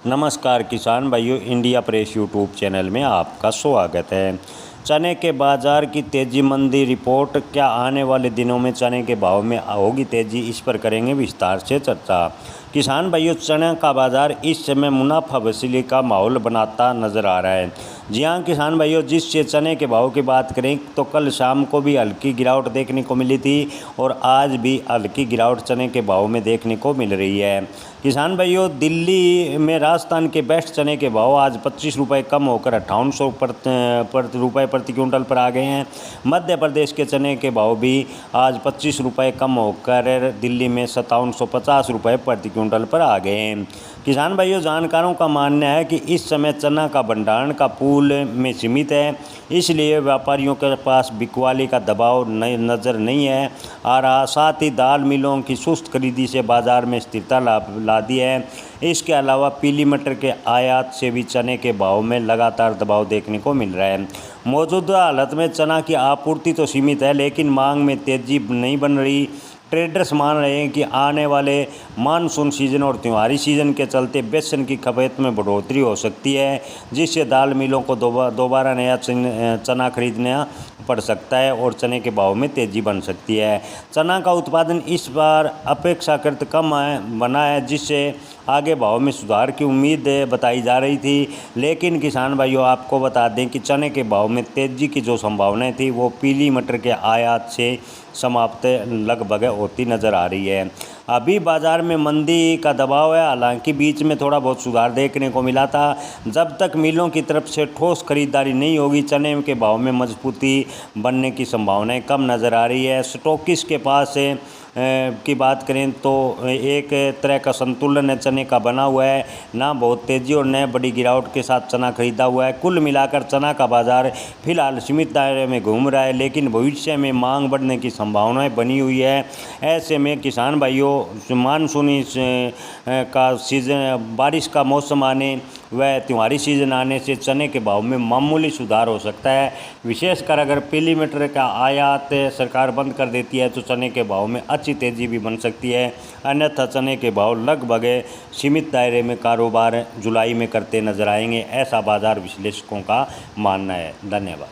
नमस्कार किसान भाइयों, इंडिया प्रेस यूट्यूब चैनल में आपका स्वागत है। चने के बाज़ार की तेज़ी मंदी रिपोर्ट। क्या आने वाले दिनों में चने के भाव में होगी तेज़ी? इस पर करेंगे विस्तार से चर्चा। किसान भाइयों, चने का बाज़ार इस समय मुनाफा वसूली का माहौल बनाता नज़र आ रहा है। जी हाँ किसान भाइयों, जिससे चने के भाव की बात करें तो कल शाम को भी हल्की गिरावट देखने को मिली थी और आज भी हल्की गिरावट चने के भाव में देखने को मिल रही है। किसान भाइयों, दिल्ली में राजस्थान के बेस्ट चने के भाव आज 25 रुपये कम होकर 5800 रुपये प्रति क्विंटल पर आ गए हैं। मध्य प्रदेश के चने के भाव भी आज 25 रुपये कम होकर दिल्ली में 5750 रुपये प्रति क्विंटल पर आ गए हैं। किसान भाइयों, जानकारों का मानना है कि इस समय चना का भंडारण का पूल में सीमित है, इसलिए व्यापारियों के पास बिकवाली का दबाव नज़र नहीं है आ रहा। साथ ही दाल मिलों की सुस्त खरीदी से बाज़ार में स्थिरता ला दी है। इसके अलावा पीली मटर के आयात से भी चने के भाव में लगातार दबाव देखने को मिल रहा है। मौजूदा हालत में चना की आपूर्ति तो सीमित है, लेकिन मांग में तेज़ी नहीं बन रही। ट्रेडर्स मान रहे हैं कि आने वाले मानसून सीजन और त्योहारी सीजन के चलते बेसन की खपत में बढ़ोतरी हो सकती है, जिससे दाल मिलों को दोबारा नया चना खरीदना पड़ सकता है और चने के भाव में तेज़ी बन सकती है। चना का उत्पादन इस बार अपेक्षाकृत कम बना है, जिससे आगे भाव में सुधार की उम्मीद बताई जा रही थी। लेकिन किसान भाइयों, आपको बता दें कि चने के भाव में तेज़ी की जो संभावनाएं थी वो पीली मटर के आयात से समाप्त लगभग होती नज़र आ रही है। अभी बाज़ार में मंदी का दबाव है, हालांकि बीच में थोड़ा बहुत सुधार देखने को मिला था। जब तक मिलों की तरफ से ठोस खरीदारी नहीं होगी, चने के भाव में मजबूती बनने की संभावनाएं कम नज़र आ रही है। स्टॉकिस्ट के पास की बात करें तो एक तरह का संतुलन है चने का बना हुआ है, ना बहुत तेज़ी और न बड़ी गिरावट के साथ चना खरीदा हुआ है। कुल मिलाकर चना का बाज़ार फिलहाल सीमित दायरे में घूम रहा है, लेकिन भविष्य में मांग बढ़ने की संभावनाएं बनी हुई है। ऐसे में किसान भाइयों, मानसूनी का सीज़न, बारिश का मौसम आने व त्योहारी सीज़न आने से चने के भाव में मामूली सुधार हो सकता है। विशेषकर अगर पीली मटर का आयात सरकार बंद कर देती है तो चने के भाव में अच्छी तेज़ी भी बन सकती है। अन्यथा चने के भाव लगभग सीमित दायरे में कारोबार जुलाई में करते नजर आएंगे, ऐसा बाजार विश्लेषकों का मानना है। धन्यवाद।